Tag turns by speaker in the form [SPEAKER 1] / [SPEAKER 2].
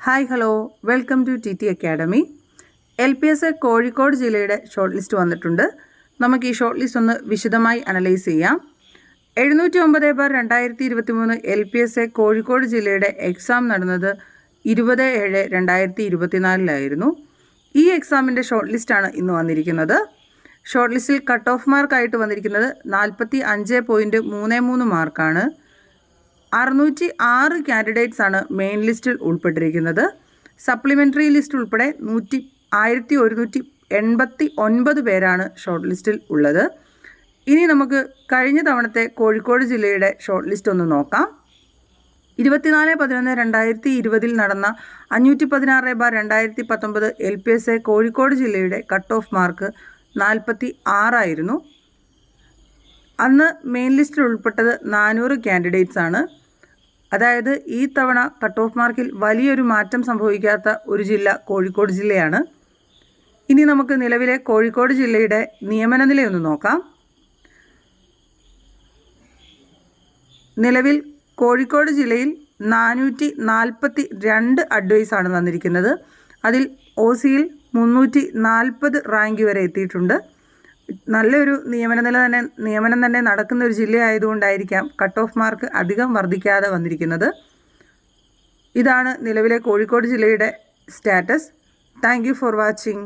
[SPEAKER 1] Hi hello welcome to TT academy. LPSA Kozhikode ജില്ലയുടെ short list വന്നിട്ടുണ്ട്. നമുക്ക് ഈ ഷോർട്ട് ലിസ്റ്റ് ഒന്ന് വിശദമായി അനലൈസ് ചെയ്യാം. 709/2023 LPSA കോഴിക്കോട് ജില്ലയുടെ എക്സാം നടന്നത് 20/7/2024 ഈ എക്സാമിൻ്റെ ഷോർട്ട് ലിസ്റ്റാണ് ഇന്ന് വന്നിരിക്കുന്നത്. ഷോർട്ട് ലിസ്റ്റിൽ കട്ട് ഓഫ് മാർക്കായിട്ട് വന്നിരിക്കുന്നത് 45.33 മാർക്കാണ്. 606 കാൻഡിഡേറ്റ്സ് ആണ് മെയിൻ ലിസ്റ്റിൽ ഉൾപ്പെട്ടിരിക്കുന്നത്. സപ്ലിമെൻ്ററി ലിസ്റ്റ് ഉൾപ്പെടെ 1189 പേരാണ് ഷോർട്ട് ലിസ്റ്റിൽ ഉള്ളത്. ഇനി നമുക്ക് കഴിഞ്ഞ തവണത്തെ കോഴിക്കോട് ജില്ലയുടെ ഷോർട്ട് ലിസ്റ്റ് ഒന്ന് നോക്കാം. 24/11/2020 നടന്ന 516/2019 LPSA കോഴിക്കോട് ജില്ലയുടെ കട്ട് ഓഫ് മാർക്ക് 46 ആയിരുന്നു. അന്ന് മെയിൻ ലിസ്റ്റിൽ ഉൾപ്പെട്ടത് 400 കാൻഡിഡേറ്റ്സ് ആണ്. അതായത് ഈ തവണ കട്ട് ഓഫ് മാർക്കിൽ വലിയൊരു മാറ്റം സംഭവിക്കാത്ത ഒരു ജില്ല കോഴിക്കോട് ജില്ലയാണ്. ഇനി നമുക്ക് നിലവിലെ കോഴിക്കോട് ജില്ലയുടെ നിയമന നിലയൊന്ന് നോക്കാം. നിലവിൽ കോഴിക്കോട് ജില്ലയിൽ 442 അഡ്വൈസാണ് വന്നിരിക്കുന്നത്. അതിൽ OCയിൽ 340 റാങ്ക് വരെ എത്തിയിട്ടുണ്ട്. നല്ലൊരു നിയമനം തന്നെ നടക്കുന്ന ഒരു ജില്ലയായതുകൊണ്ടായിരിക്കാം കട്ട് ഓഫ് മാർക്ക് അധികം വർദ്ധിക്കാതെ വന്നിരിക്കുന്നത്. ഇതാണ് നിലവിലെ കോഴിക്കോട് ജില്ലയുടെ status. Thank you for watching.